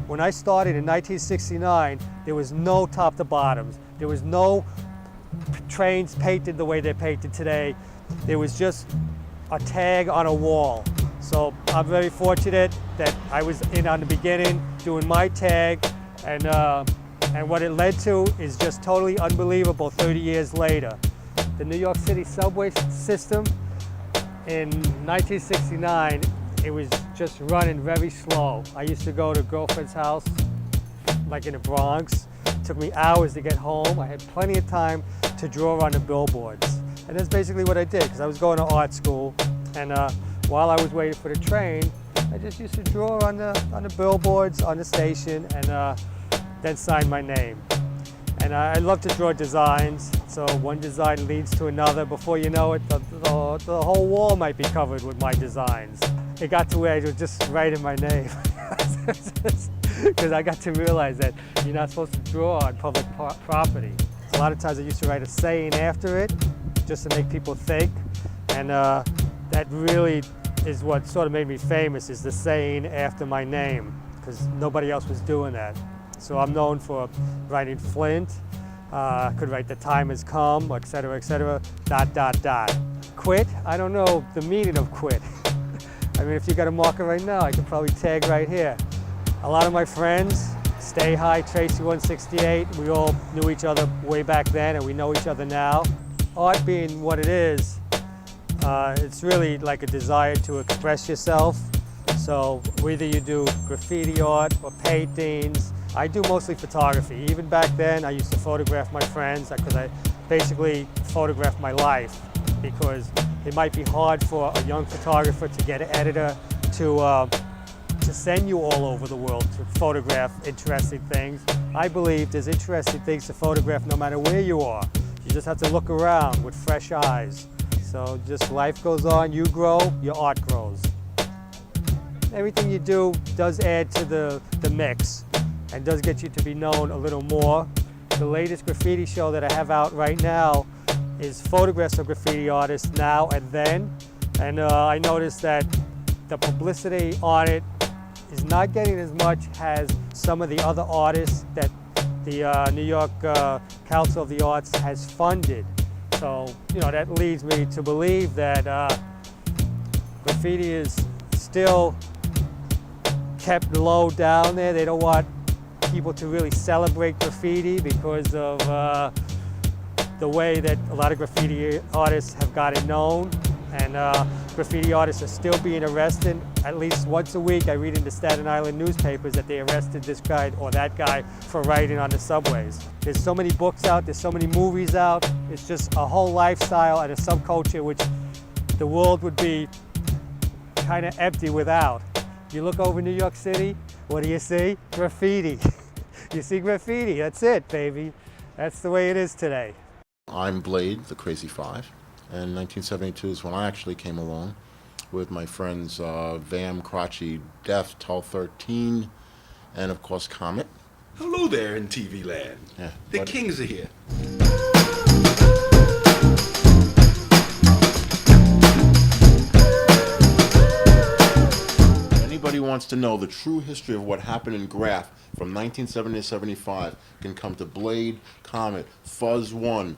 When I started in 1969, there was no top to bottoms. There was no trains painted the way they're painted today. There was just a tag on a wall. So I'm very fortunate that I was in on the beginning doing my tag, and what it led to is just totally unbelievable 30 years later. The New York City subway system in 1969, it was just running very slow. I used to go to a girlfriend's house, like in the Bronx. It took me hours to get home. I had plenty of time to draw on the billboards. And that's basically what I did, because I was going to art school, and while I was waiting for the train, I just used to draw on the billboards on the station, and then sign my name. And I love to draw designs, so one design leads to another. Before you know it, the whole wall might be covered with my designs. It got to where I was just writing my name, because I got to realize that you're not supposed to draw on public property. A lot of times I used to write a saying after it, just to make people think, and that really is what sort of made me famous, is the saying after my name, because nobody else was doing that. So I'm known for writing FLINT, could write the time has come, etc., ... Quit? I don't know the meaning of quit. I mean, if you got a marker right now, I could probably tag right here. A lot of my friends, Stay High, TRACY 168, we all knew each other way back then, and we know each other now. Art being what it is, it's really like a desire to express yourself. So whether you do graffiti art or paintings, I do mostly photography. Even back then, I used to photograph my friends, because I basically photograph my life, because it might be hard for a young photographer to get an editor to send you all over the world to photograph interesting things. I believe there's interesting things to photograph no matter where you are. You just have to look around with fresh eyes. So just life goes on, you grow, your art grows. Everything you do does add to the mix and does get you to be known a little more. The latest graffiti show that I have out right now is photographs of graffiti artists now and then. And I noticed that the publicity on it is not getting as much as some of the other artists that the New York Council of the Arts has funded. So, you know, that leads me to believe that graffiti is still kept low down there. They don't want people to really celebrate graffiti because of the way that a lot of graffiti artists have gotten known. And graffiti artists are still being arrested. At least once a week I read in the Staten Island newspapers that they arrested this guy or that guy for writing on the subways. There's so many books out, there's so many movies out. It's just a whole lifestyle and a subculture which the world would be kind of empty without. You look over New York City, what do you see? Graffiti. You see graffiti, that's it, baby. That's the way it is today. I'm Blade, the Crazy Five, and 1972 is when I actually came along with my friends Vam, Crotchy, Def, Tull 13, and of course COMET. Hello there in TV land. Yeah, the Kings are here. Anybody wants to know the true history of what happened in Graph from 1970 to 75 can come to Blade, COMET, Fuzz 1,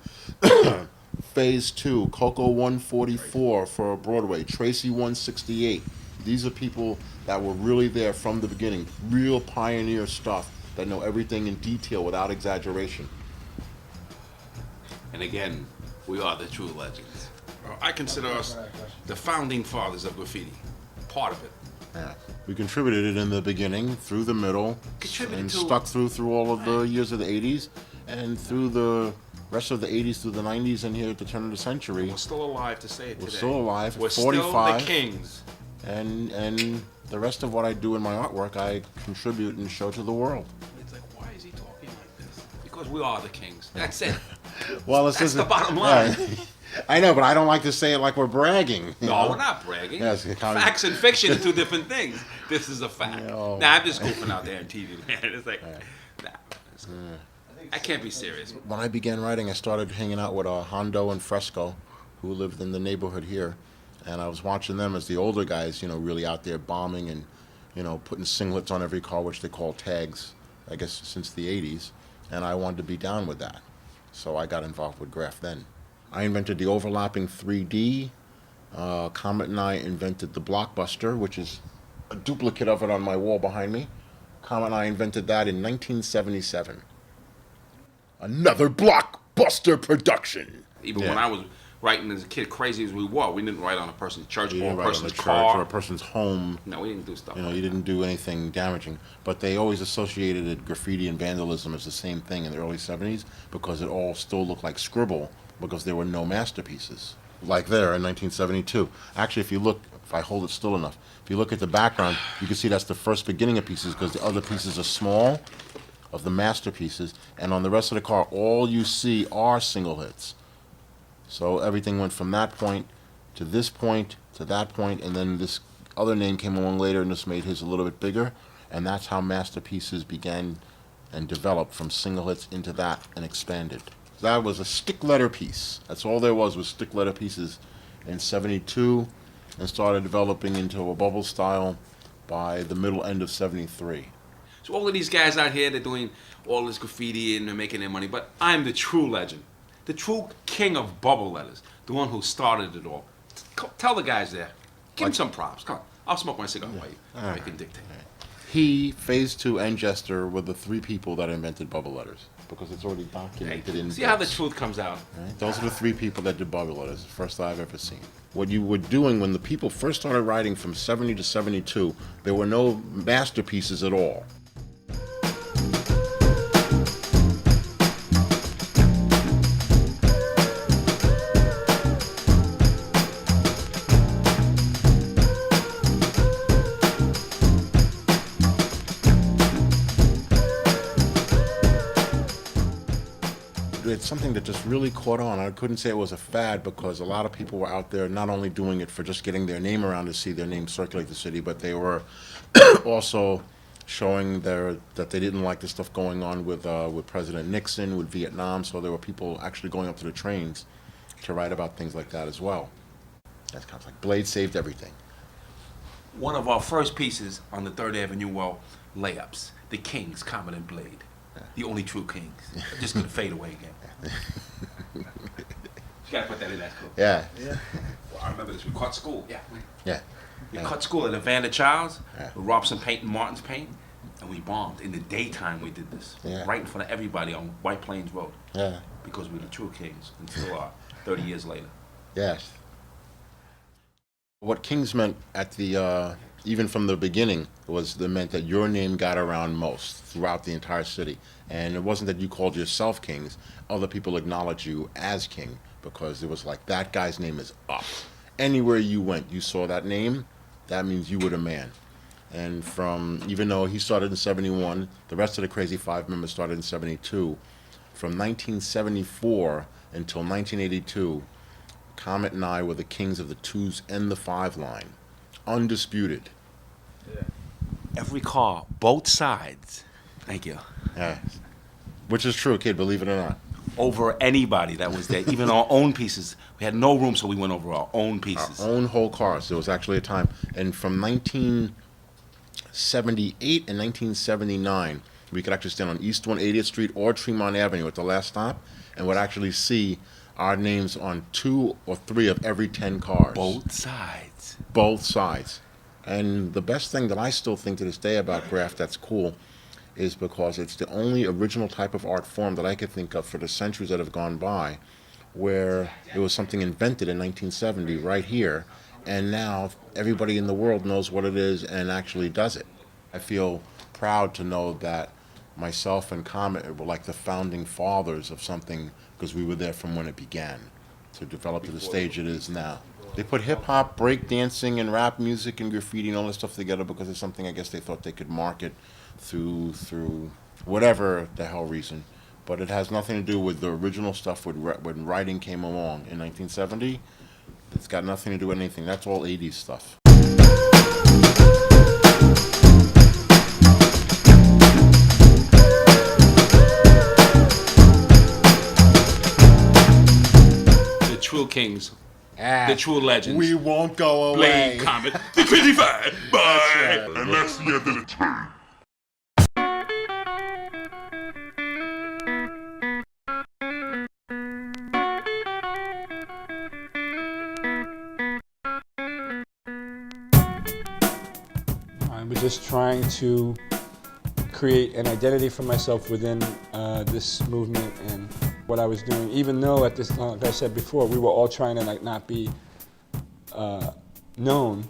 Phase 2, Coco 144 for Broadway, TRACY 168. These are people that were really there from the beginning, real pioneer stuff that know everything in detail without exaggeration. And again, we are the true legends. I consider us the founding fathers of graffiti, part of it. Yeah. We contributed it in the beginning, through the middle, and stuck through all of the years of the 80s, and through the rest of the 80s through the 90s and here at the turn of the century. We're still alive to say it today. We're still alive. We're 45, still the kings. And the rest of what I do in my artwork, I contribute and show to the world. It's like, why is he talking like this? Because we are the kings. That's it. Well, that's the bottom line. I know, but I don't like to say it like we're bragging. No, we're not bragging. Yes, facts and fiction are two different things. This is a fact. No. Nah, I'm just goofing out there on TV, man. It's like, nah, I can't be serious. When I began writing, I started hanging out with Hondo and Fresco, who lived in the neighborhood here, and I was watching them as the older guys, you know, really out there bombing and you know, putting singlets on every car, which they call tags, I guess, since the 80s, and I wanted to be down with that. So I got involved with graph then. I invented the overlapping 3D. Comet and I invented the blockbuster, which is a duplicate of it on my wall behind me. Comet and I invented that in 1977. Another blockbuster production. Even Yeah. when I was writing as a kid, crazy as we were, we didn't write on a person's church You or didn't a write on person's the church car. or a person's home. No, we didn't do stuff. You know, like you didn't do anything damaging, but they always associated graffiti and vandalism as the same thing in the early 70s because it all still looked like scribble because there were no masterpieces. Like there in 1972. Actually, if you look, if I hold it still enough, if you look at the background, you can see that's the first beginning of pieces because the other pieces are small of the masterpieces, and on the rest of the car, all you see are single hits. So everything went from that point to this point to that point, and then this other name came along later and just made his a little bit bigger, and that's how masterpieces began and developed from single hits into that and expanded. That was a stick letter piece. That's all there was stick letter pieces in 72 and started developing into a bubble style by the middle end of 73. So all of these guys out here, they're doing all this graffiti and they're making their money, but I'm the true legend. The true king of bubble letters. The one who started it all. Tell the guys there. Give them some props. Come on. I'll smoke my cigar while you can dictate. He, Phase 2, and Jester were the three people that invented bubble letters because it's already documented in See how the books. truth comes out. Right? Those are the three people that did bubble letters, the first I've ever seen. What you were doing when the people first started writing from 70 to 72, there were no masterpieces at all. It's something that just really caught on. I couldn't say it was a fad because a lot of people were out there not only doing it for just getting their name around to see their name circulate the city, but they were also showing that they didn't like the stuff going on with President Nixon, with Vietnam. So there were people actually going up to the trains to write about things like that as well. That's kind of like Blade saved everything. One of our first pieces on the 3rd Avenue wall, layups. The Kings, Comet and Blade. The only true kings. They're just gonna fade away again. You gotta put that in that school. Yeah. Well, I remember this. We cut school. Yeah. Yeah. We cut school at Evander Childs, Yeah. with Robson Paint and Martin's Paint, and we bombed. In the daytime, we did this. Yeah. Right in front of everybody on White Plains Road. Yeah. Because we're the true kings, and still are, 30 years later. Yes. What Kings meant at the even from the beginning meant that your name got around most throughout the entire city, and it wasn't that you called yourself Kings. Other people acknowledged you as King because it was like that guy's name is up. Anywhere you went, you saw that name. That means you were the man. And from even though he started in 71, the rest of the Crazy Five members started in 72. From 1974 until 1982. Comet and I were the kings of the 2s and the 5 line. Undisputed. Yeah. Every car, both sides. Thank you. Yeah. Which is true, kid, believe it or not. Over anybody that was there, even our own pieces. We had no room, so we went over our own pieces. Our own whole cars. There was actually a time. And from 1978 and 1979, we could actually stand on East 180th Street or Tremont Avenue at the last stop and would actually see our names on 2 or 3 of every 10 cars. Both sides. Both sides. And the best thing that I still think to this day about graph that's cool is because it's the only original type of art form that I could think of for the centuries that have gone by where it was something invented in 1970 right here, and now everybody in the world knows what it is and actually does it. I feel proud to know that myself and Comet were like the founding fathers of something because we were there from when it began to develop to the stage it is now. They put hip-hop, break dancing, and rap music and graffiti and all this stuff together because it's something I guess they thought they could market through whatever the hell reason. But it has nothing to do with the original stuff when writing came along in 1970. It's got nothing to do with anything. That's all 80s stuff. The true kings the true legends. We won't go away. Blade, Comet, the 55. Bye. And that's the end of the tape. I was just trying to create an identity for myself within this movement and what I was doing, even though at this, like I said before, we were all trying to like not be known.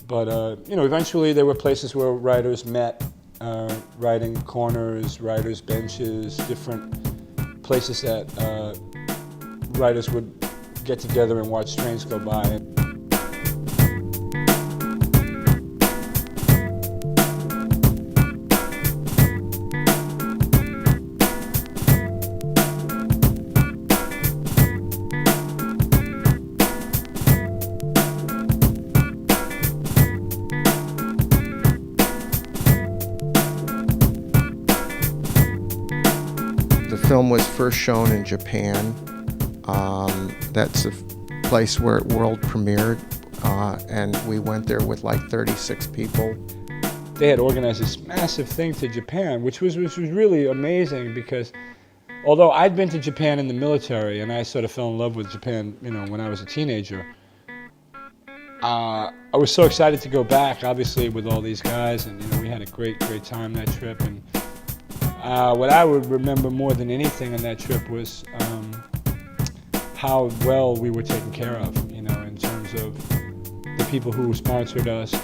But you know, eventually there were places where writers met, writing corners, writers' benches, different places that writers would get together and watch trains go by. The film was first shown in Japan. That's a place where it world premiered, and we went there with like 36 people. They had organized this massive thing to Japan, which was really amazing because although I'd been to Japan in the military and I sort of fell in love with Japan, you know, when I was a teenager, I was so excited to go back, obviously, with all these guys, and you know, we had a great time that trip. And what I would remember more than anything on that trip was how well we were taken care of, you know, in terms of the people who sponsored us.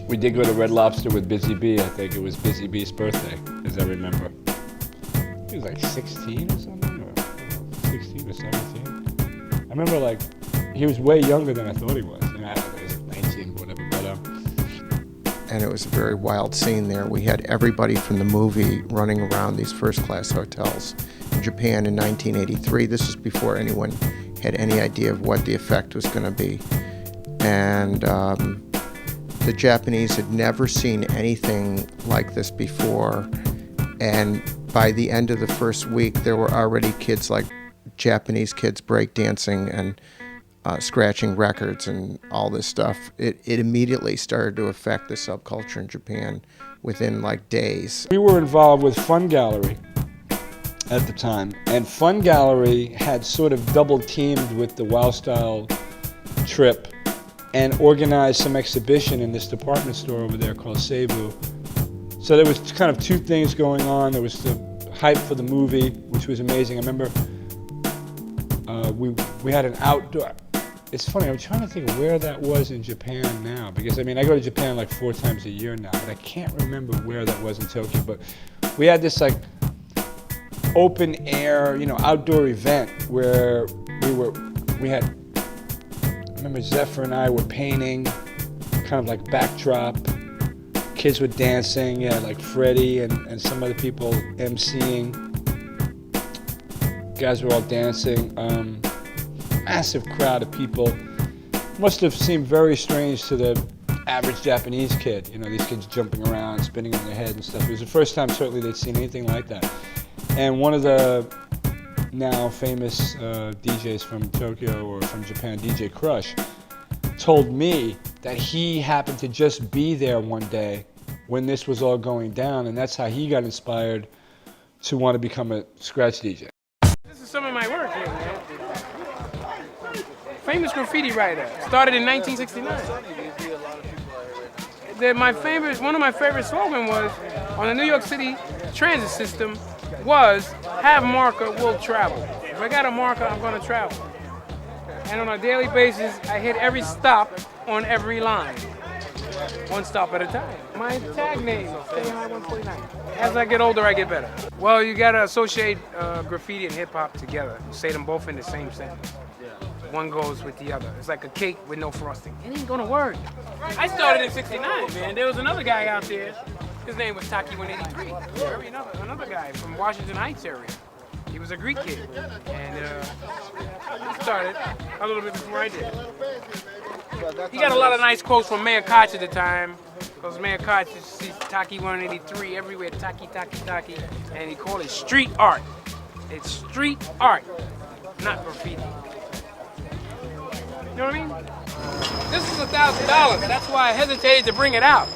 We did go to Red Lobster with Busy Bee. I think it was Busy Bee's birthday, as I remember. He was like 16 or something, or 16 or 17. I remember like, he was way younger than I thought he was. You know, I don't know, he was 19 or whatever, but And it was a very wild scene there. We had everybody from the movie running around these first-class hotels in Japan in 1983. This was before anyone had any idea of what the effect was going to be. And the Japanese had never seen anything like this before. And by the end of the first week, there were already kids, like Japanese kids, breakdancing and scratching records and all this stuff. It immediately started to affect the subculture in Japan within like days. we were involved with Fun Gallery at the time, and Fun Gallery had sort of double teamed with the Wow Style trip and organized some exhibition in this department store over there called Seibu. So there was kind of two things going on. There was the hype for the movie, which was amazing. I remember we had an outdoor. It's funny, I'm trying to think where that was in Japan now, because I mean, I go to Japan like 4 times a year now, but I can't remember where that was in Tokyo. But we had this like open air, you know, outdoor event where we had, I remember ZEPHYR and I were painting, kind of like backdrop. Kids were dancing, yeah, like Freddie and some other people emceeing. Guys were all dancing. Massive crowd of people. Must have seemed very strange to the average Japanese kid. You know, these kids jumping around, spinning on their head and stuff. It was the first time certainly they'd seen anything like that. And one of the now famous DJs from Tokyo or from Japan, DJ Crush, told me that he happened to just be there one day when this was all going down, and that's how he got inspired to want to become a scratch DJ. This is some of my work here, man. Famous graffiti writer. Started in 1969. One of my favorite slogans was on the New York City transit system was have marker, will travel. If I got a marker, I'm gonna travel. And on a daily basis, I hit every stop on every line. One stop at a time. My tag name, K-149. As I get older, I get better. Well, you gotta associate graffiti and hip hop together. You say them both in the same sentence. One goes with the other. It's like a cake with no frosting. It ain't gonna work. I started in '69, man. There was another guy out there. His name was Taki 183. Another guy from Washington Heights area. He was a Greek kid, and he started a little bit before I did. He got a lot of nice quotes from Mayor Koch at the time, because Mayor Koch sees Taki 183 everywhere, Taki, Taki, Taki, and he called it street art. It's street art, not graffiti. You know what I mean? This is $1,000. That's why I hesitated to bring it out.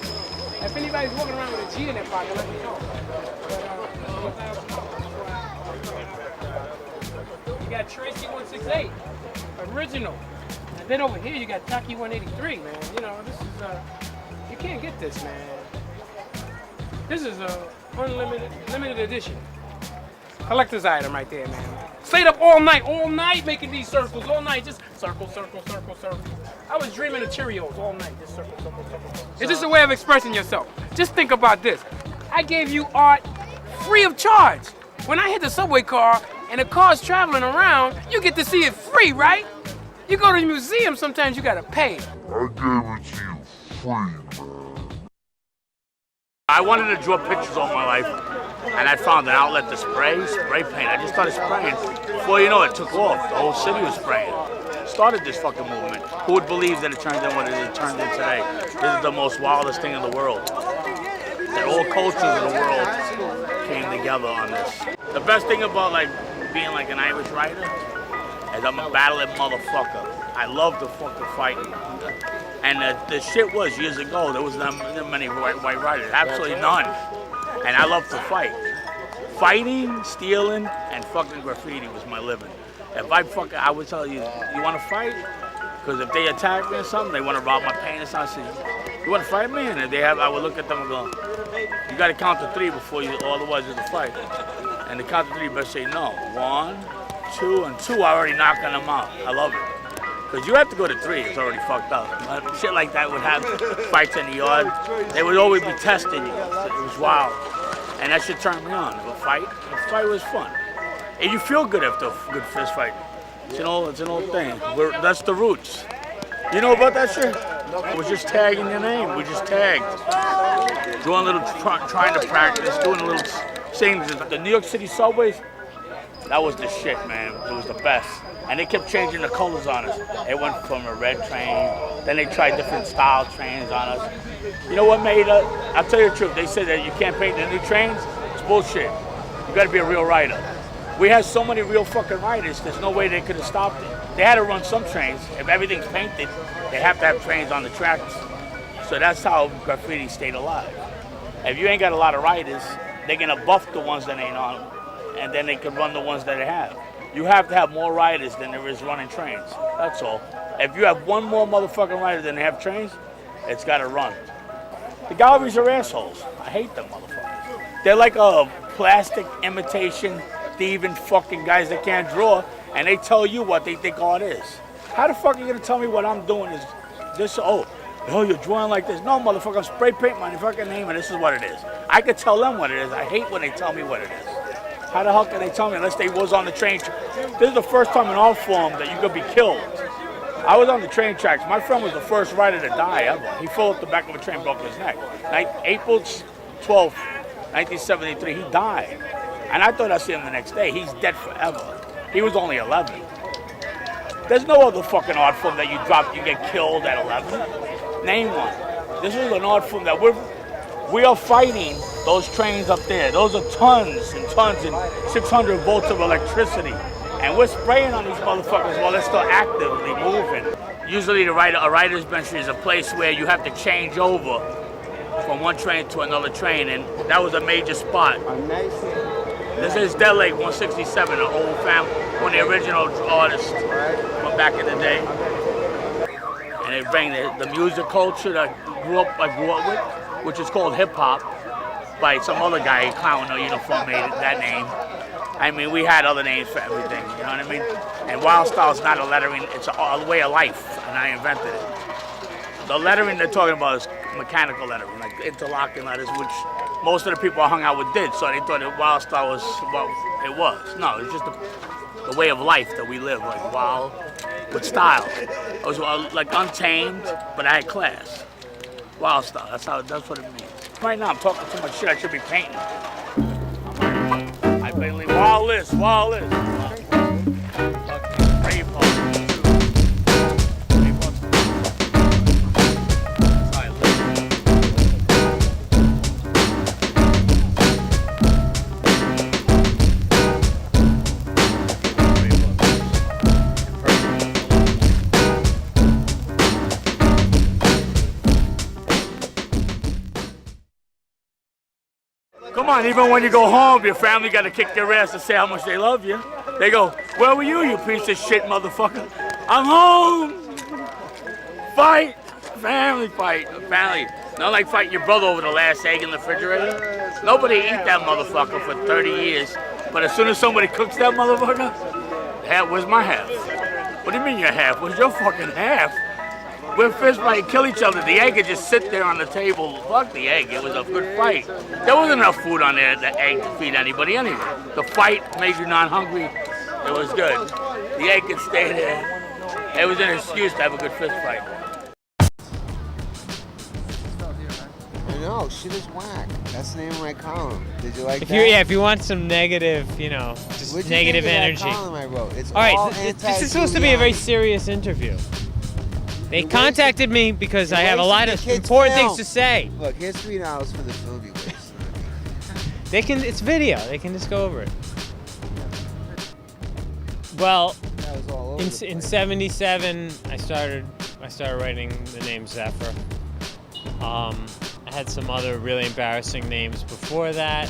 If anybody's walking around with a G in their pocket, let me know. But, you got TRACY 168, original. And then over here you got Taki 183, man. You know, this is you can't get this, man. This is a limited edition. Collector's item right there, man. Stayed up all night making these circles, all night, just circle, circle, circle, circle. I was dreaming of Cheerios all night, just circle, circle, circle. It's just a way of expressing yourself. Just think about this. I gave you art free of charge. When I hit the subway car and the car's traveling around, you get to see it free, right? You go to the museum, sometimes you gotta pay. I gave it to you free, man. I wanted to draw pictures all my life, and I found an outlet to spray paint. I just started spraying. Before you know it, took off. The whole city was spraying. Started this fucking movement. Who would believe that it turned in what it turned in today? This is the most wildest thing in the world. That all cultures of the world came together on this. The best thing about like being like an Irish writer is I'm a battling motherfucker. I love to fucking fight. And the shit was years ago, there was not many white writers, absolutely none. And I love to fight. Fighting, stealing, and fucking graffiti was my living. If I would tell you, you want to fight? Because if they attack me or something, they want to rob my paint or something. I say, you want to fight me? And if they have, I would look at them and go, you got to count to 3 before you, otherwise it's a fight. And the count to 3, you better say no. 1, 2, and 2, I already knocking them out. I love it. Because you have to go to 3, it's already fucked up. Shit like that would have fights in the yard. They would always be testing you. It was wild. And that shit turned me on. A fight was fun. And you feel good after a good fist fight. It's an old thing. That's the roots. You know about that shit? It was just tagging your name. We just tagged. Doing a little, trying to practice, doing a little things. The New York City subways, that was the shit, man. It was the best. And they kept changing the colors on us. It went from a red train, then they tried different style trains on us. You know what made us? I'll tell you the truth. They said that you can't paint the new trains. It's bullshit. You gotta be a real writer. We had so many real fucking writers, there's no way they could have stopped it. They had to run some trains. If everything's painted, they have to have trains on the tracks. So that's how graffiti stayed alive. If you ain't got a lot of writers, they're gonna buff the ones that ain't on, and then they can run the ones that they have. You have to have more riders than there is running trains. That's all. If you have one more motherfucking rider than they have trains, it's got to run. The galleries are assholes. I hate them motherfuckers. They're like a plastic imitation, thieving fucking guys that can't draw, and they tell you what they think art is. How the fuck are you going to tell me what I'm doing is this? Oh, you're drawing like this. No, motherfucker, I'm spray paint my fucking name, and this is what it is. I could tell them what it is. I hate when they tell me what it is. How the hell can they tell me unless they was on the train? This is the first time in art form that you could be killed. I was on the train tracks. My friend was the first writer to die ever. He fell off the back of a train, broke his neck. April 12th, 1973, he died. And I thought I'd see him the next day. He's dead forever. He was only 11. There's no other fucking art form that you drop, you get killed at 11. Name one. This is an art form that we are fighting those trains up there. Those are tons and tons and 600 volts of electricity. And we're spraying on these motherfuckers while they're still actively moving. Usually a writer's bench is a place where you have to change over from one train to another train, and that was a major spot. This is Dead Lake 167, an old family, one of the original artists from back in the day. And they bring the music culture that I grew up with, which is called hip hop, by some other guy, a clown in a uniform made it that name. I mean, we had other names for everything, you know what I mean? And wild style is not a lettering, it's a way of life, and I invented it. The lettering they're talking about is mechanical lettering, like interlocking letters, which most of the people I hung out with did, so they thought that wild style was what it was. No, it's just the way of life that we live, like wild, with style. I was like untamed, but I had class. Wild style, that's what it means. Right now I'm talking too much shit, I should be painting. I basically wild list. Come on, even when you go home, your family got to kick your ass to say how much they love you. They go, where were you, you piece of shit motherfucker? I'm home. Fight. Family fight. Family. Not like fighting your brother over the last egg in the refrigerator. Nobody eat that motherfucker for 30 years. But as soon as somebody cooks that motherfucker, where's my half? What do you mean your half? Where's your fucking half? We're fist fight, kill each other. The egg would just sit there on the table. Fuck the egg. It was a good fight. There wasn't enough food on there, the egg, to feed anybody anyway. The fight made you not hungry. It was good. The egg could stay there. It was an excuse to have a good fist fight. I know, shit is whack. That's the name of my column. Did you like that? If you want some negative, just What'd you negative think of that energy. column I wrote? It's All right, all this is supposed to be a very serious interview. They contacted me because I have a lot of important things to say. Look, here's $3 for the film you wasted. It's video. They can just go over it. Well, That was all over the place. in '77, I started writing the name ZEPHYR. I had some other really embarrassing names before that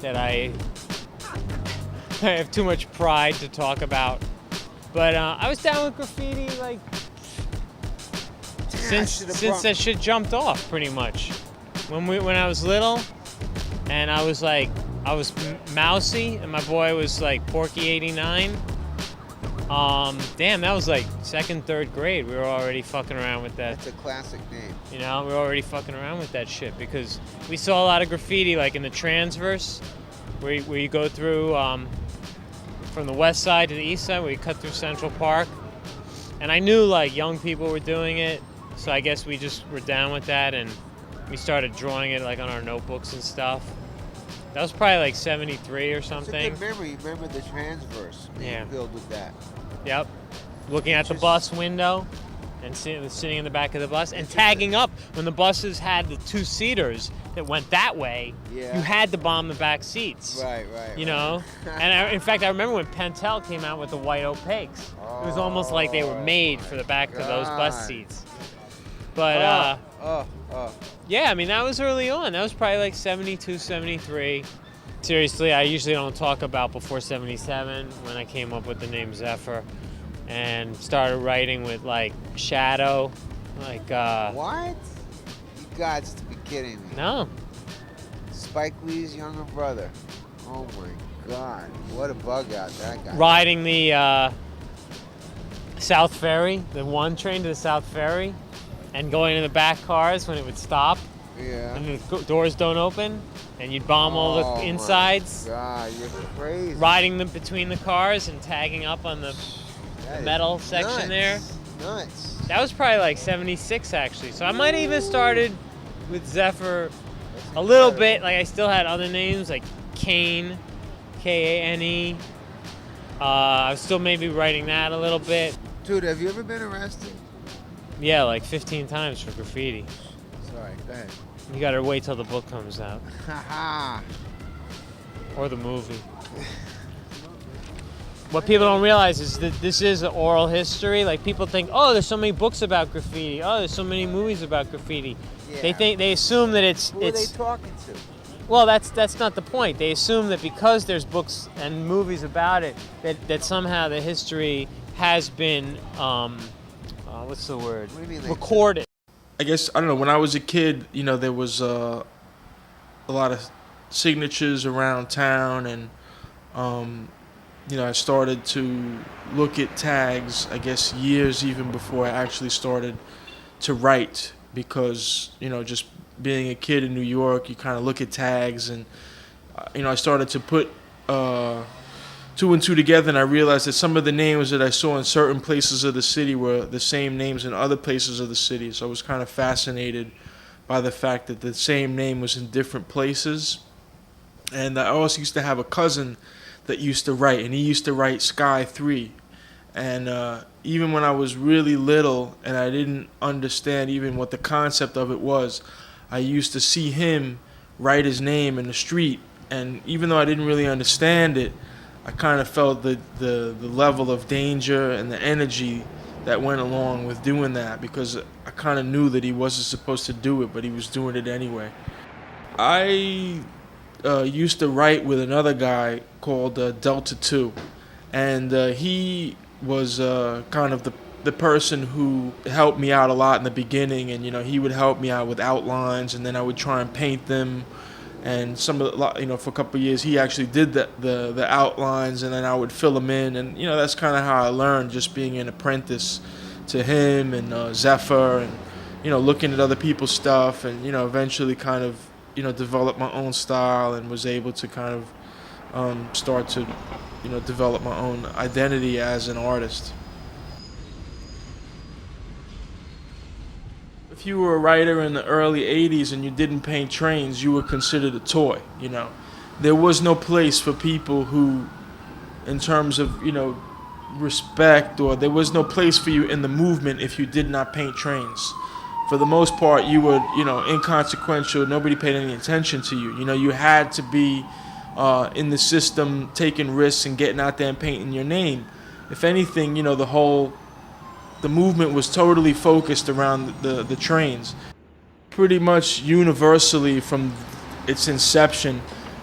I have too much pride to talk about. But I was down with graffiti like since that shit jumped off pretty much. When I was little, and I was Mousy, and my boy was like Porky 89. Damn, that was like second, third grade. We were already fucking around with that. That's a classic name. We were already fucking around with that shit because we saw a lot of graffiti like in the transverse, where you go through from the west side to the east side, where you cut through Central Park. And I knew like young people were doing it, so I guess we just were down with that, and we started drawing it like on our notebooks and stuff. That was probably like '73 or something. It's a good memory. You remember the transverse being filled with that. Yep. Looking at the bus window and sitting in the back of the bus and tagging up when the buses had the two-seaters that went that way. Yeah. You had to bomb the back seats. Right. You know? And in fact, I remember when Pentel came out with the white opaques. It was almost like they were made for the back of those bus seats. But, yeah, I mean, that was early on. That was probably like '72, '73. Seriously, I usually don't talk about before '77 when I came up with the name ZEPHYR and started writing with like Shadow, like What? You gots to be kidding me. No. Spike Lee's younger brother. Oh my God. What a bug out that guy. Riding the South Ferry, the 1 train to the South Ferry, and going in the back cars when it would stop. Yeah. And the doors don't open, and you'd bomb all the insides. Oh my God, you're crazy. Riding them between the cars and tagging up on the metal section there. Nuts. That was probably like '76 actually. So I might have even started with ZEPHYR a little bit. Like I still had other names like Kane, Kane. I was still maybe writing that a little bit. Dude, have you ever been arrested? Yeah, like 15 times for graffiti. Sorry, go ahead. You gotta wait till the book comes out. Haha. Or the movie. What people don't realize is that this is an oral history. Like people think, oh, there's so many books about graffiti. Oh, there's so many movies about graffiti. Yeah. They assume that it's. Who are they talking to? Well, that's not the point. They assume that because there's books and movies about it, that somehow the history has been, what's the word? What do you mean, recorded. I guess, I don't know, when I was a kid, there was a lot of signatures around town, and, I started to look at tags, I guess, years even before I actually started to write, because, just being a kid in New York, you kind of look at tags, and, I started to put 2 and 2 together, and I realized that some of the names that I saw in certain places of the city were the same names in other places of the city. So I was kind of fascinated by the fact that the same name was in different places. And I also used to have a cousin that used to write, and he used to write Sky 3. And even when I was really little and I didn't understand even what the concept of it was, I used to see him write his name in the street. And even though I didn't really understand it, I kind of felt the level of danger and the energy that went along with doing that, because I kind of knew that he wasn't supposed to do it, but he was doing it anyway. I used to write with another guy called Delta 2, and he was kind of the person who helped me out a lot in the beginning, and he would help me out with outlines, and then I would try and paint them, and some of the, for a couple of years he actually did the outlines, and then I would fill them in, and that's kind of how I learned, just being an apprentice to him and ZEPHYR, and looking at other people's stuff, and eventually kind of develop my own style, and was able to kind of start to develop my own identity as an artist. If you were a writer in the early 80s and you didn't paint trains, you were considered a toy, There was no place for people who, in terms of, respect, or there was no place for you in the movement if you did not paint trains. For the most part, you were, inconsequential. Nobody paid any attention to you. You had to be in the system, taking risks and getting out there and painting your name. If anything, the movement was totally focused around the trains. Pretty much universally from its inception,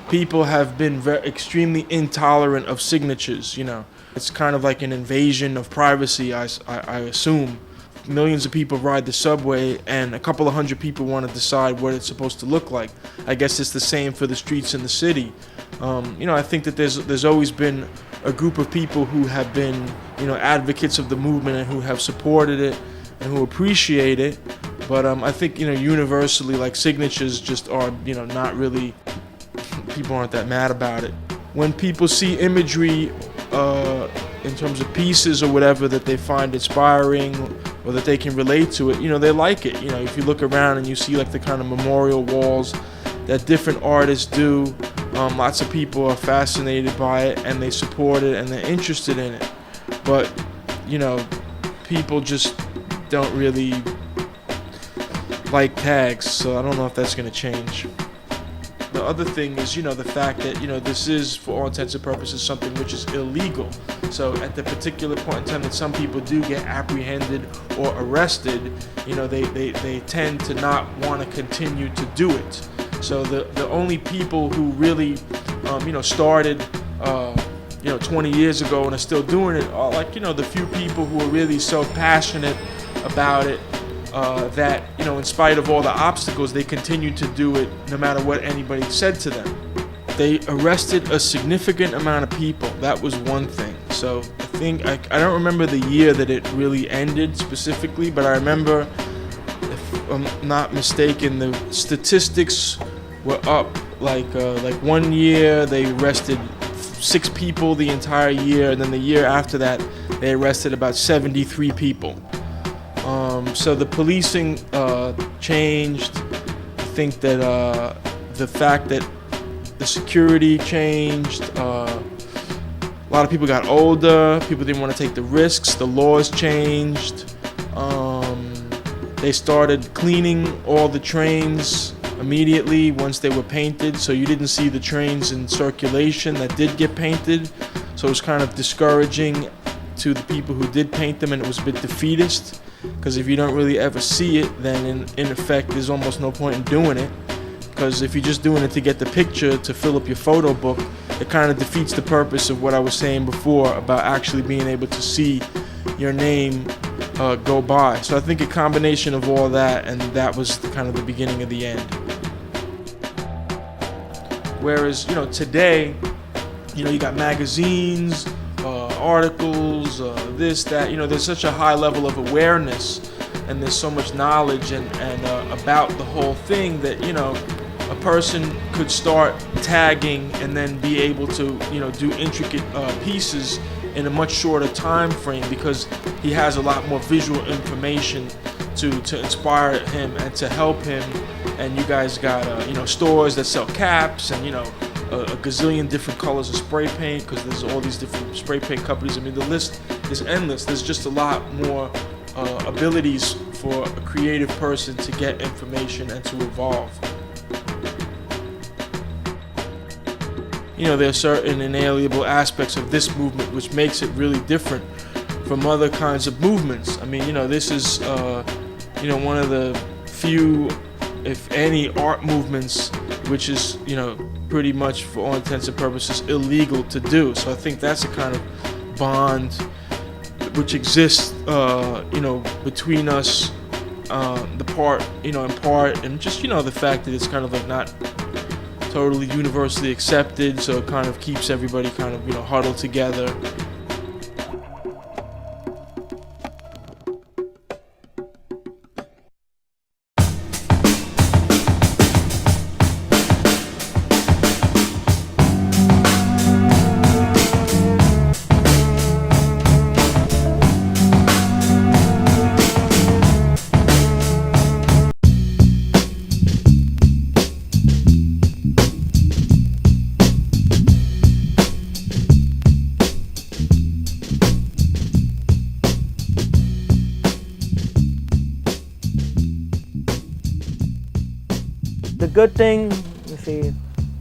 people have been extremely intolerant of signatures, It's kind of like an invasion of privacy, I assume. Millions of people ride the subway, and a couple of hundred people want to decide what it's supposed to look like. I guess it's the same for the streets in the city. I think that there's always been a group of people who have been, advocates of the movement, and who have supported it and who appreciate it. But I think, universally, like, signatures just are, not really, people aren't that mad about it. When people see imagery in terms of pieces or whatever that they find inspiring, or that they can relate to it, they like it. If you look around and you see like the kind of memorial walls that different artists do, lots of people are fascinated by it, and they support it, and they're interested in it. But, people just don't really like tags, so I don't know if that's going to change. The other thing is, the fact that, this is, for all intents and purposes, something which is illegal. So at the particular point in time that some people do get apprehended or arrested, they tend to not want to continue to do it. So the only people who really, started, 20 years ago and are still doing it are like, the few people who are really so passionate about it, that, in spite of all the obstacles, they continue to do it no matter what anybody said to them. They arrested a significant amount of people. That was one thing. So I think, I don't remember the year that it really ended specifically, but I remember, if I'm not mistaken, the statistics were up. Like 1 year they arrested 6 people the entire year, and then the year after that they arrested about 73 people. So the policing changed. I think that the fact that the security changed. A lot of people got older. People didn't want to take the risks. The laws changed. They started cleaning all the trains immediately once they were painted, so you didn't see the trains in circulation that did get painted. So it was kind of discouraging to the people who did paint them, and it was a bit defeatist, because if you don't really ever see it, then in effect there's almost no point in doing it, because if you're just doing it to get the picture to fill up your photo book, it kind of defeats the purpose of what I was saying before about actually being able to see your name go by. So I think a combination of all that, and that was kind of the beginning of the end. Whereas, today, you got magazines, articles, this, that, there's such a high level of awareness, and there's so much knowledge and about the whole thing that, a person could start tagging and then be able to, do intricate pieces in a much shorter time frame, because he has a lot more visual information to inspire him and to help him. And you guys got stores that sell caps, and a gazillion different colors of spray paint, because there's all these different spray paint companies. I mean, the list is endless. There's just a lot more abilities for a creative person to get information and to evolve. There are certain inalienable aspects of this movement which makes it really different from other kinds of movements. I mean, this is, one of the few, if any, art movements which is, pretty much, for all intents and purposes, illegal to do. So I think that's a kind of bond which exists, between us, in part, and just, the fact that it's kind of like not totally universally accepted, so it kind of keeps everybody kind of, huddled together. The good thing,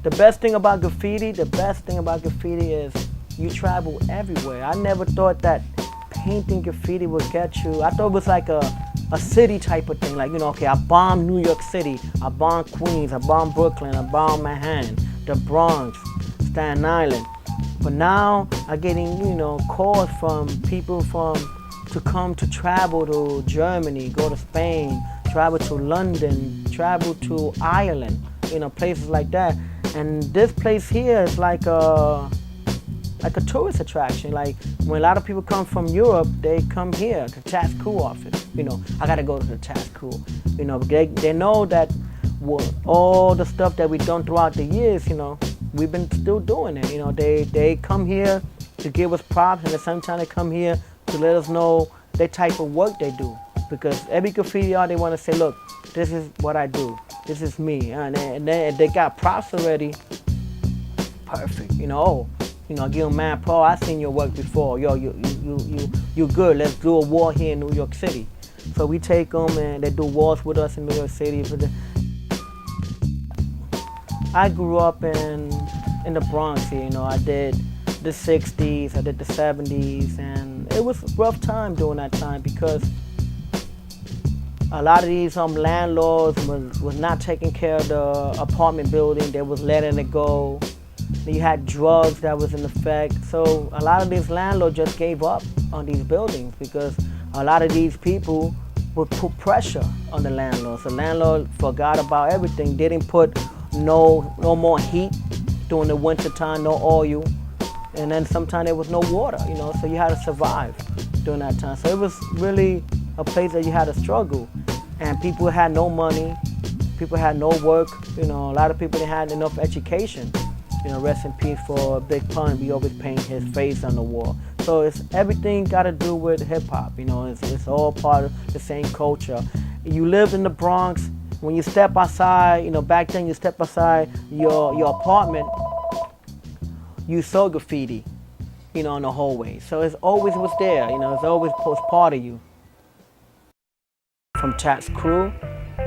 the best thing about graffiti is you travel everywhere. I never thought that painting graffiti would get you. I thought it was like a city type of thing. Like, okay, I bombed New York City, I bombed Queens, I bombed Brooklyn, I bombed Manhattan, the Bronx, Staten Island. But now I'm getting, calls from people to come to travel to Germany, go to Spain, travel to London, travel to Ireland, places like that. And this place here is like a tourist attraction. Like when a lot of people come from Europe, they come here to TATS Crew office. I gotta go to the TATS Crew. They know that all the stuff that we've done throughout the years, we've been still doing it. They come here to give us props, and at the same time they come here to let us know the type of work they do. Because every graffiti art, they want to say, look, this is what I do. This is me. And they got props already. Perfect. Give them mad pro. I seen your work before. Yo, you good. Let's do a wall here in New York City. So we take them and they do walls with us in New York City. I grew up in the Bronx here. I did the 60s, I did the 70s, and it was a rough time during that time because a lot of these landlords was not taking care of the apartment building. They was letting it go. You had drugs that was in effect. So a lot of these landlords just gave up on these buildings because a lot of these people would put pressure on the landlords. The landlord forgot about everything. Didn't put no more heat during the winter time, no oil. And then sometimes there was no water, so you had to survive during that time. So it was really a place that you had to struggle. And people had no money, people had no work, a lot of people didn't have enough education. Rest in peace for Big Pun, we always paint his face on the wall. So it's everything got to do with hip hop, it's all part of the same culture. You lived in the Bronx, when you step outside, back then you step outside your apartment, you saw graffiti, in the hallway. So it always was there, it's always was part of you. From TATS Crew,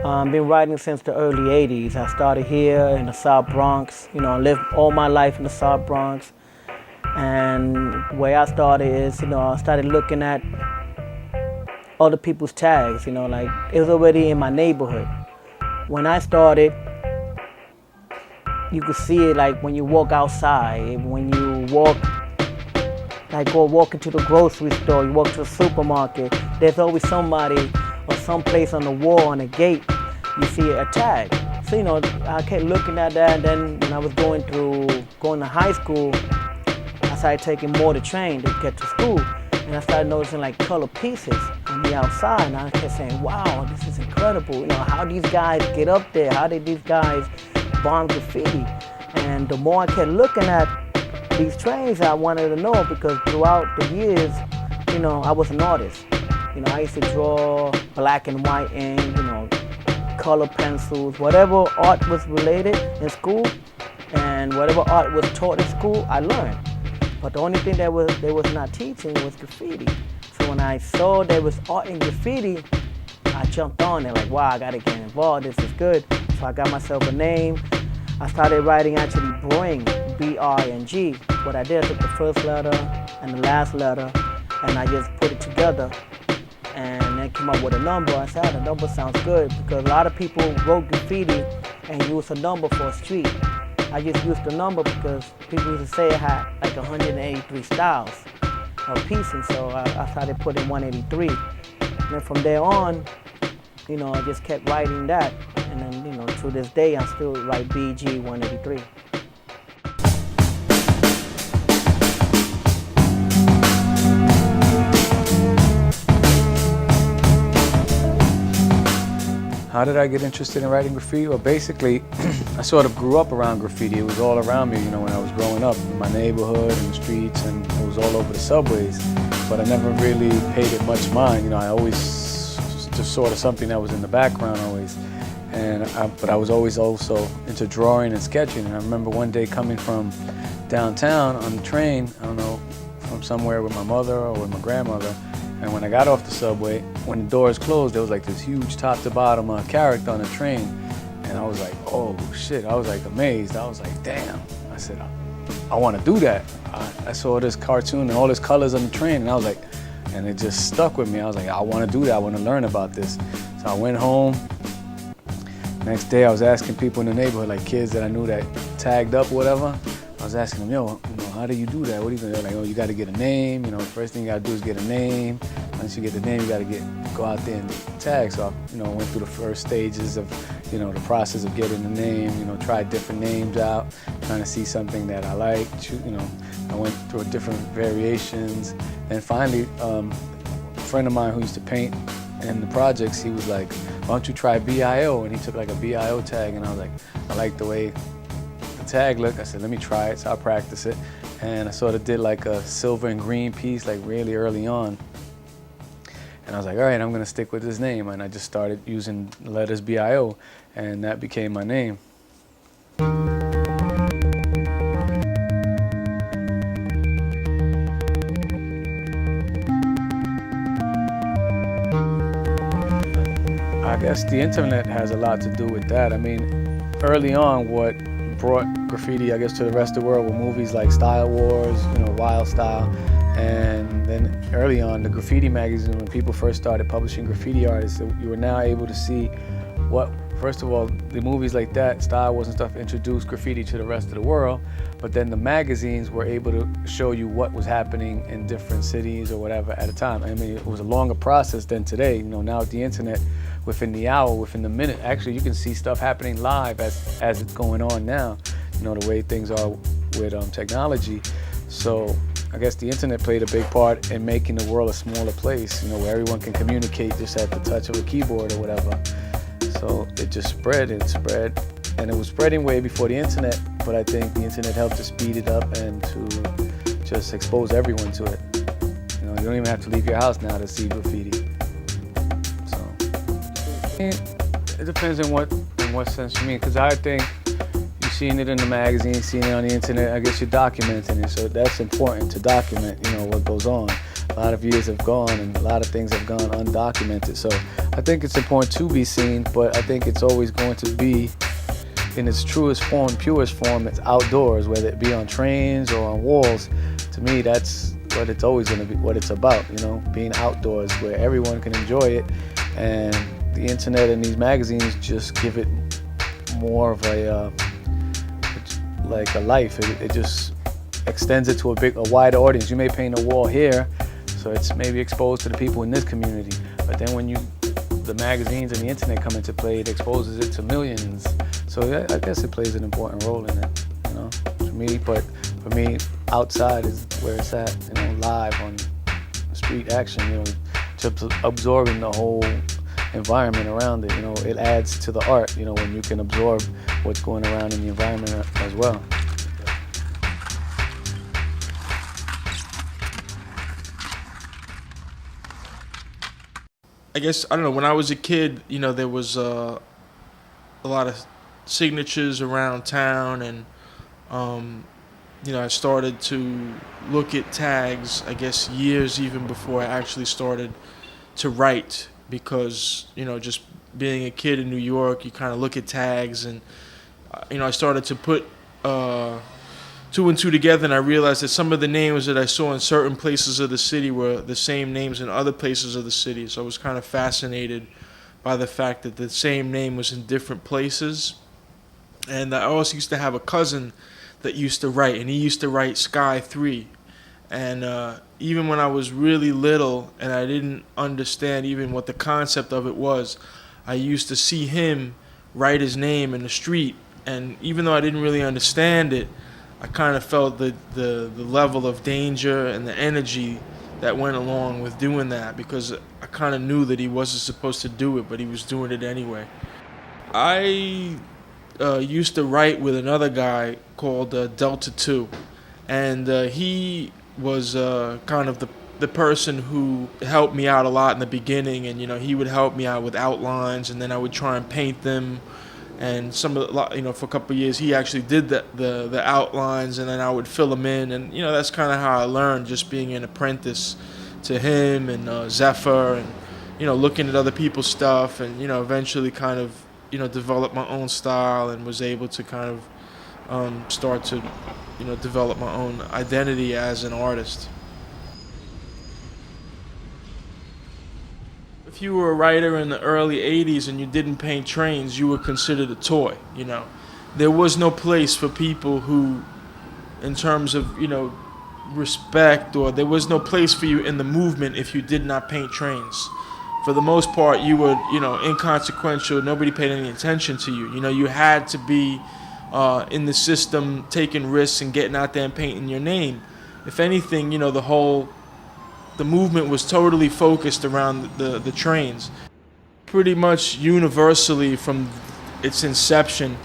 been writing since the early 80s. I started here in the South Bronx, lived all my life in the South Bronx. And the way I started is, I started looking at other people's tags, like it was already in my neighborhood. When I started, you could see it like when you walk outside, when you walk, like go walk into the grocery store, you walk to the supermarket, there's always somebody or someplace on the wall, on the gate, you see a tag. So, I kept looking at that, and then when I was going to high school, I started taking more the train to get to school. And I started noticing like color pieces on the outside, and I kept saying, wow, this is incredible. How these guys get up there, how did these guys bomb graffiti? And the more I kept looking at these trains, I wanted to know, because throughout the years, I was an artist. I used to draw black and white ink, color pencils, whatever art was related in school, and whatever art was taught in school, I learned. But the only thing they was not teaching was graffiti. So when I saw there was art in graffiti, I jumped on it like, wow, I gotta get involved, this is good. So I got myself a name. I started writing actually Bring, B-R-I-N-G. What I did, I took the first letter and the last letter, and I just put it together. And then came up with a number. I said, the number sounds good, because a lot of people wrote graffiti and used a number for a street. I just used the number because people used to say it had like 183 styles of piecing, so I started putting 183. And then from there on, you know, I just kept writing that. And then, you know, to this day, I still write BG 183. How did I get interested in writing graffiti? Well, basically, I sort of grew up around graffiti. It was all around me, you know, when I was growing up, in my neighborhood, in the streets, and it was all over the subways. But I never really paid it much mind. You know, I always, just sort of something that was in the background always. But I was always also into drawing and sketching. And I remember one day coming from downtown on the train, I don't know, from somewhere with my mother or with my grandmother. And when I got off the subway, when the doors closed, there was like this huge top to bottom character on the train. And I was like, oh shit, I was like amazed. I was like, damn. I said, I want to do that. I saw this cartoon and all these colors on the train, and I was like, and it just stuck with me. I was like, I want to do that. I want to learn about this. So I went home. Next day, I was asking people in the neighborhood, like kids that I knew that tagged up or whatever. I was asking them, yo, you know, how do you do that? What do you do? They're like, oh, you got to get a name. You know, the first thing you got to do is get a name. Once you get the name, you got to go out there and tag. So I, you know, went through the first stages of, you know, the process of getting the name. You know, tried different names out, trying to see something that I liked. You know, I went through different variations, and finally, a friend of mine who used to paint in the projects, he was like, why don't you try BIO? And he took like a BIO tag, and I was like, I like the way the tag looked. I said, let me try it. So I practiced it, and I sort of did like a silver and green piece like really early on. And I was like, all right, I'm gonna stick with this name. And I just started using the letters BIO, and that became my name. I guess the internet has a lot to do with that. I mean, early on, what brought graffiti, I guess, to the rest of the world were movies like Style Wars, you know, Wild Style. And then early on, the graffiti magazine, when people first started publishing graffiti artists, you were now able to see what, first of all, the movies like that, Style Wars and stuff, introduced graffiti to the rest of the world. But then the magazines were able to show you what was happening in different cities or whatever at a time. I mean, it was a longer process than today. You know, now with the internet, within the hour, within the minute, actually you can see stuff happening live as it's going on now, you know, the way things are with technology. So I guess the internet played a big part in making the world a smaller place, you know, where everyone can communicate just at the touch of a keyboard or whatever. So it just spread and spread, and it was spreading way before the internet, but I think the internet helped to speed it up and to just expose everyone to it. You know, you don't even have to leave your house now to see graffiti. So it depends in what sense you mean, because I think you're seeing it in the magazine, seeing it on the internet, I guess you're documenting it, so that's important to document, you know, what goes on. A lot of years have gone and a lot of things have gone undocumented, so I think it's important to be seen, but I think it's always going to be in its truest form, purest form, it's outdoors, whether it be on trains or on walls. To me, that's what it's always going to be, what it's about, you know, being outdoors where everyone can enjoy it, and the internet and these magazines just give it more of a like a life. It just extends it to a wider audience. You may paint a wall here, so it's maybe exposed to the people in this community, but then when the magazines and the internet come into play, it exposes it to millions. So I guess it plays an important role in it, you know, for me. But for me, outside is where it's at, you know, live on street action, you know, just absorbing the whole environment around it. You know, it adds to the art, you know, when you can absorb what's going around in the environment as well. I guess, I don't know, when I was a kid, you know, there was a lot of signatures around town, and, you know, I started to look at tags, I guess, years even before I actually started to write, because, you know, just being a kid in New York, you kind of look at tags, and, you know, I started to put two and two together, and I realized that some of the names that I saw in certain places of the city were the same names in other places of the city. So I was kind of fascinated by the fact that the same name was in different places. And I also used to have a cousin that used to write, and he used to write Sky 3. And even when I was really little and I didn't understand even what the concept of it was, I used to see him write his name in the street. And even though I didn't really understand it, I kind of felt the level of danger and the energy that went along with doing that, because I kind of knew that he wasn't supposed to do it, but he was doing it anyway. I used to write with another guy called Delta 2, and he was kind of the person who helped me out a lot in the beginning, and he would help me out with outlines, and then I would try and paint them. And for a couple of years he actually did the outlines, and then I would fill them in, and that's kind of how I learned, just being an apprentice to him and ZEPHYR, and looking at other people's stuff, and eventually kind of develop my own style, and was able to kind of start to develop my own identity as an artist. If you were a writer in the early 80s and you didn't paint trains, you were considered a toy, There was no place for people who, in terms of, respect, or there was no place for you in the movement if you did not paint trains. For the most part, you were, inconsequential. Nobody paid any attention to you. You had to be in the system, taking risks and getting out there and painting your name. If anything, the movement was totally focused around the trains. Pretty much universally from its inception,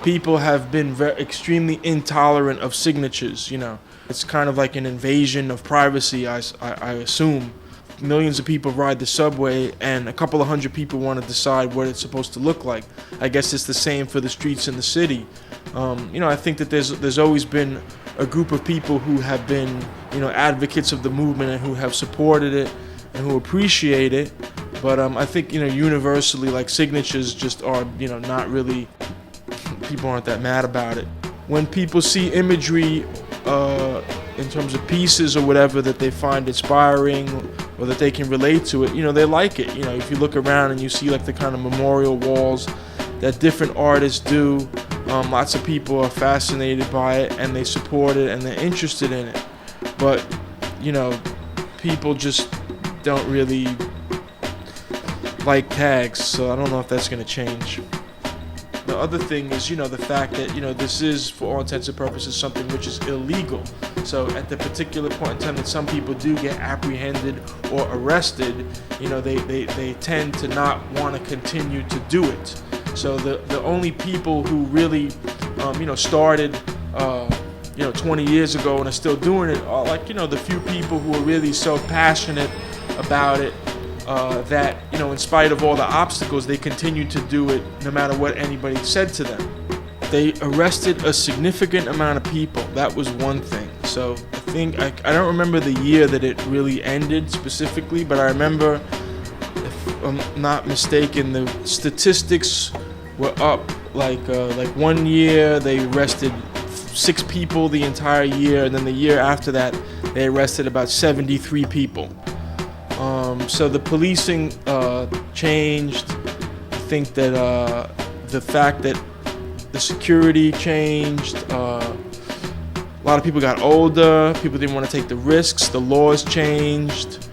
people have been extremely intolerant of signatures, It's kind of like an invasion of privacy, I assume. Millions of people ride the subway, and a couple of hundred people want to decide what it's supposed to look like. I guess it's the same for the streets in the city. I think that there's always been a group of people who have been, advocates of the movement, and who have supported it and who appreciate it. But I think, universally, like, signatures just are, not really, people aren't that mad about it. When people see imagery in terms of pieces or whatever that they find inspiring, or that they can relate to it, they like it. If you look around and you see like the kind of memorial walls that different artists do, lots of people are fascinated by it, and they support it, and they're interested in it. But people just don't really like tags, so I don't know if that's going to change. The other thing is, the fact that, this is, for all intents and purposes, something which is illegal. So at the particular point in time that some people do get apprehended or arrested, they tend to not want to continue to do it. So the only people who really, started, 20 years ago and are still doing it are like, the few people who are really so passionate about it, that, in spite of all the obstacles, they continue to do it no matter what anybody said to them. They arrested a significant amount of people. That was one thing. So I think, I don't remember the year that it really ended specifically, but I remember, if I'm not mistaken, the statistics were up. Like 1 year they arrested 6 people the entire year, and then the year after that they arrested about 73 people. So the policing changed. I think that the fact that the security changed. A lot of people got older. People didn't want to take the risks. The laws changed.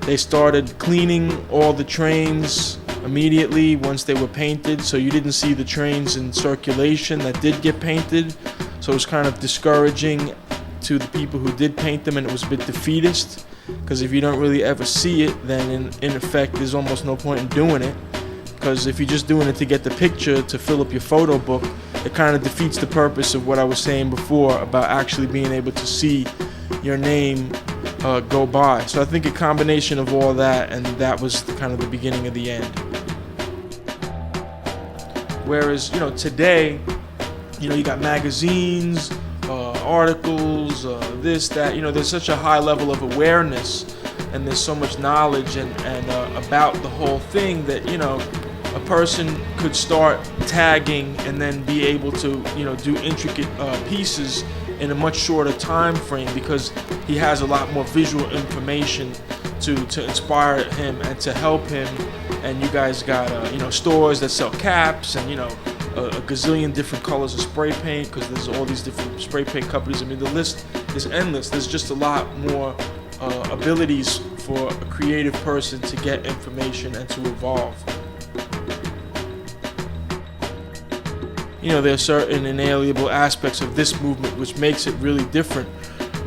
They started cleaning all the trains immediately once they were painted, so you didn't see the trains in circulation that did get painted. So it was kind of discouraging to the people who did paint them, and it was a bit defeatist, because if you don't really ever see it, then in effect there's almost no point in doing it, because if you're just doing it to get the picture to fill up your photo book, it kind of defeats the purpose of what I was saying before about actually being able to see your name go by. So I think a combination of all that, and that was kind of the beginning of the end. Whereas, today, you got magazines, articles, this, that, there's such a high level of awareness, and there's so much knowledge and about the whole thing that, a person could start tagging and then be able to, do intricate pieces in a much shorter time frame, because he has a lot more visual information to inspire him and to help him. And you guys got stores that sell caps and a gazillion different colors of spray paint because there's all these different spray paint companies. I mean, the list is endless. There's just a lot more abilities for a creative person to get information and to evolve. You know, there are certain inalienable aspects of this movement which makes it really different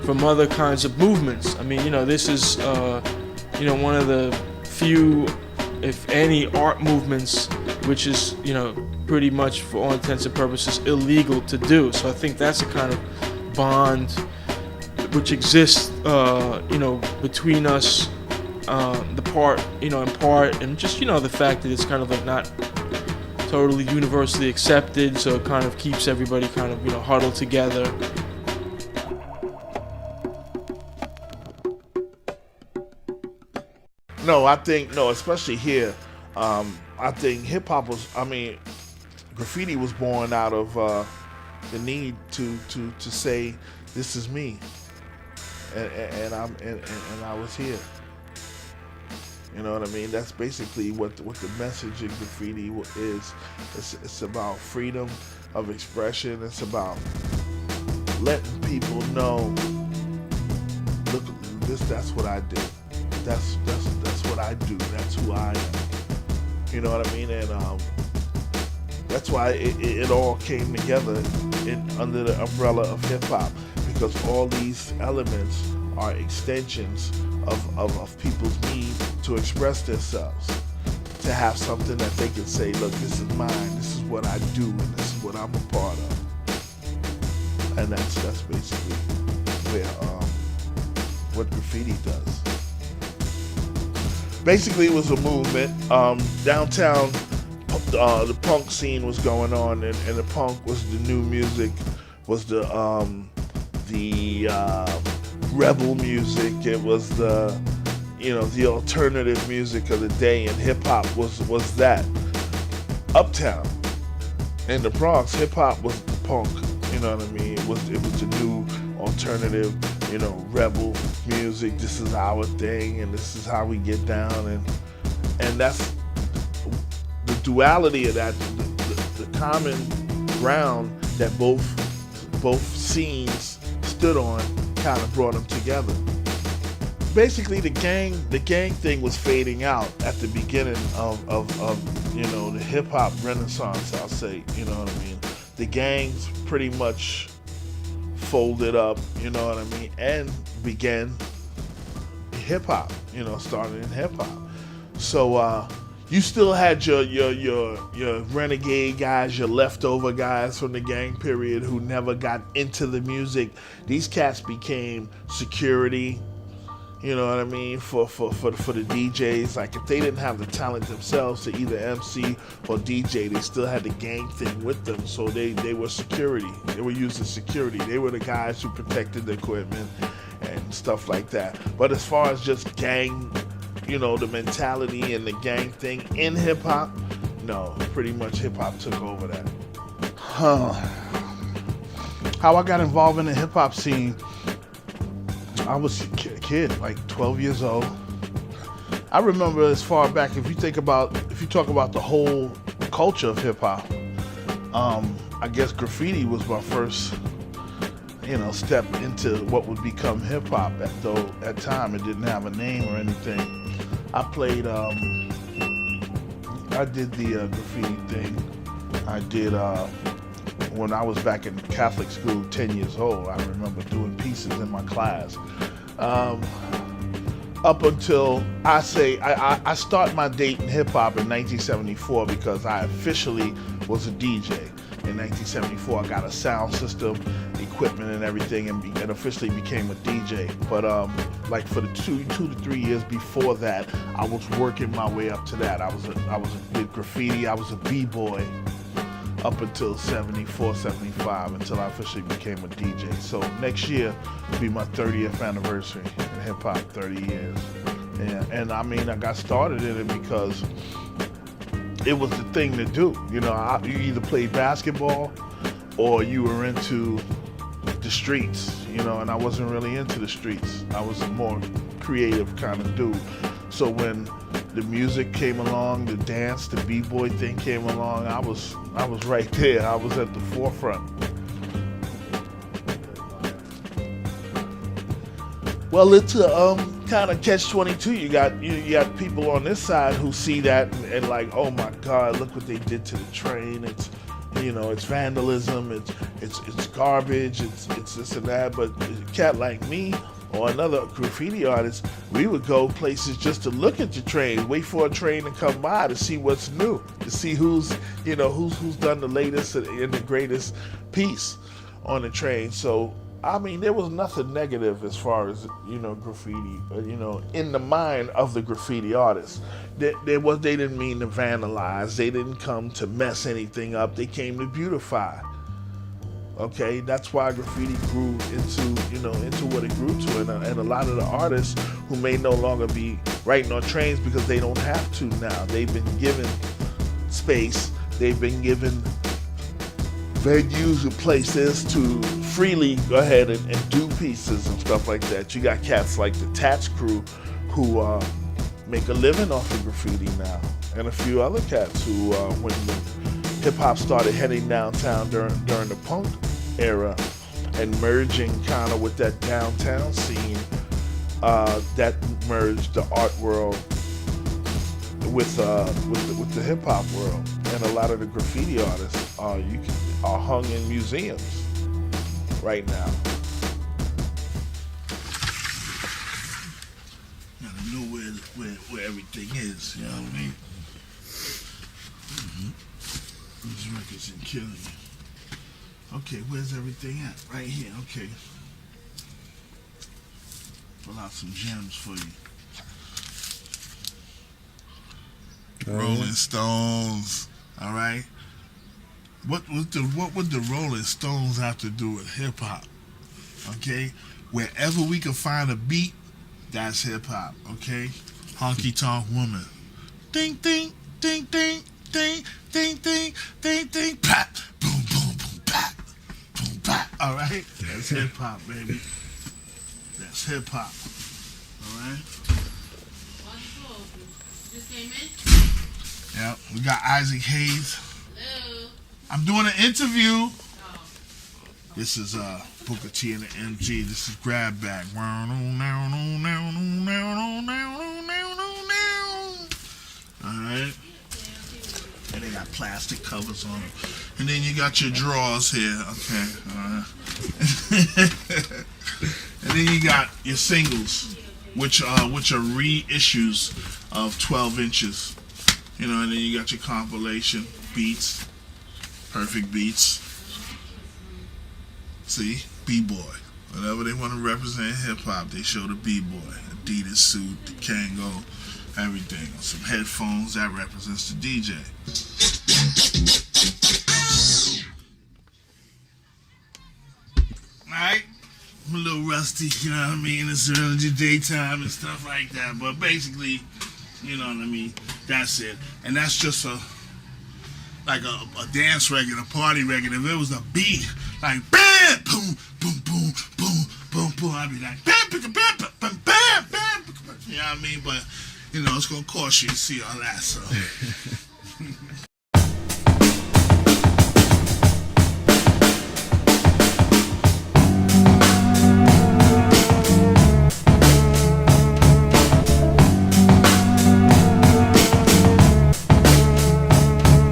from other kinds of movements. I mean, you know, this is, you know, one of the few, if any, art movements which is, you know, pretty much for all intents and purposes illegal to do. So I think that's a kind of bond which exists, you know, between us, the part, you know, in part, and just, you know, the fact that it's kind of like not totally universally accepted, so it kind of keeps everybody kind of, you know, huddled together. No, I think, no, especially here, I think hip hop was, I mean, graffiti was born out of the need to say, this is me, and I was here. You know what I mean? That's basically what the message in graffiti is. It's about freedom of expression. It's about letting people know, look, that's what I do. That's what I do. That's who I am. You know what I mean? And that's why it all came together under the umbrella of hip hop, because all these elements are extensions of people's need to express themselves, to have something that they can say, look, this is mine, this is what I do, and this is what I'm a part of. And that's basically where what graffiti does. Basically, it was a movement. Downtown, the punk scene was going on, and the punk was the new music, was the rebel music. It was the, you know, the alternative music of the day, and hip hop was that. Uptown, in the Bronx, hip hop was the punk. You know what I mean? It was the new alternative, you know, rebel music. This is our thing, and this is how we get down, and that's the duality of that. The common ground that both scenes stood on kind of brought them together. Basically, the gang thing was fading out at the beginning of you know, the hip hop renaissance, I'll say. You know what I mean? The gangs pretty much folded up, you know what I mean, and began hip hop. You know, started in hip hop. So you still had your renegade guys, your leftover guys from the gang period who never got into the music. These cats became security, you know what I mean, for the DJs. Like, if they didn't have the talent themselves to either MC or DJ, they still had the gang thing with them. So they were security. They were using security. They were the guys who protected the equipment and stuff like that. But as far as just gang, you know, the mentality and the gang thing in hip hop, no, pretty much hip hop took over that. How I got involved in the hip hop scene, I was a kid, like 12 years old. I remember as far back, if you talk about the whole culture of hip hop, I guess graffiti was my first, you know, step into what would become hip hop. Though at time it didn't have a name or anything. I played, I did the graffiti thing. I did, when I was back in Catholic school, 10 years old, I remember doing pieces in my class. Up until, I start my date in hip hop in 1974 because I officially was a DJ. In 1974, I got a sound system, equipment and everything, and officially became a DJ. But like for the two to 3 years before that, I was working my way up to that. I did graffiti. I was a b-boy up until 74, 75, until I officially became a DJ. So next year will be my 30th anniversary in hip hop, 30 years. And I mean, I got started in it because it was the thing to do. You know, you either played basketball or you were into the streets, you know, and I wasn't really into the streets. I was a more creative kind of dude. So when the music came along, the dance, the b-boy thing came along, I was right there. I was at the forefront. Well, it's a kind of catch-22. You got people on this side who see that and like, oh my God, look what they did to the train. It's, you know, it's vandalism. It's garbage. It's this and that. But a cat like me or another graffiti artist, we would go places just to look at the train, wait for a train to come by to see what's new, to see who's done the latest and the greatest piece on the train. So, I mean, there was nothing negative as far as, you know, graffiti, you know, in the mind of the graffiti artists. They didn't mean to vandalize. They didn't come to mess anything up. They came to beautify. Okay, that's why graffiti grew into what it grew to, and a lot of the artists who may no longer be writing on trains because they don't have to now. They've been given space. They've been given venues and places to freely go ahead and do pieces and stuff like that. You got cats like the TATS crew who make a living off of graffiti now, and a few other cats who, when the hip-hop started heading downtown during the punk era and merging kind of with that downtown scene, that merged the art world with the hip-hop world. And a lot of the graffiti artists are hung in museums right now. Gotta know where everything is, you know what I mean? These records are killing you. Okay, where's everything at? Right here, okay. Pull out some gems for you. Rolling Stones, all right? What would the Rolling Stones have to do with hip hop? Okay, wherever we can find a beat, that's hip hop. Okay, Honky Tonk Woman, ding ding ding ding ding ding ding ding ding, pat, boom boom boom, pat, boom pat. All right, that's hip hop, baby. That's hip hop. All right. Just came in. Yeah, we got Isaac Hayes. Hello. I'm doing an interview. This is Booker T and the MG. This is Grab Bag. Alright. And they got plastic covers on them. And then you got your drawers here. Okay. Alright. And then you got your singles, which are reissues of 12 inches. You know, and then you got your compilation beats, perfect beats. See, B-boy. Whatever they want to represent hip-hop, they show the B-boy. Adidas suit, the Kango, everything. Some headphones, that represents the DJ. Alright? I'm a little rusty, you know what I mean? It's early daytime and stuff like that. But basically, you know what I mean? That's it. And that's just a dance record, a party record. If it was a beat, like bam, boom, boom, boom, boom, boom, boom, I'd be like bam, bam, bam, bam, bam, bam. You know what I mean? But, you know, it's going to cost you to see all that, so.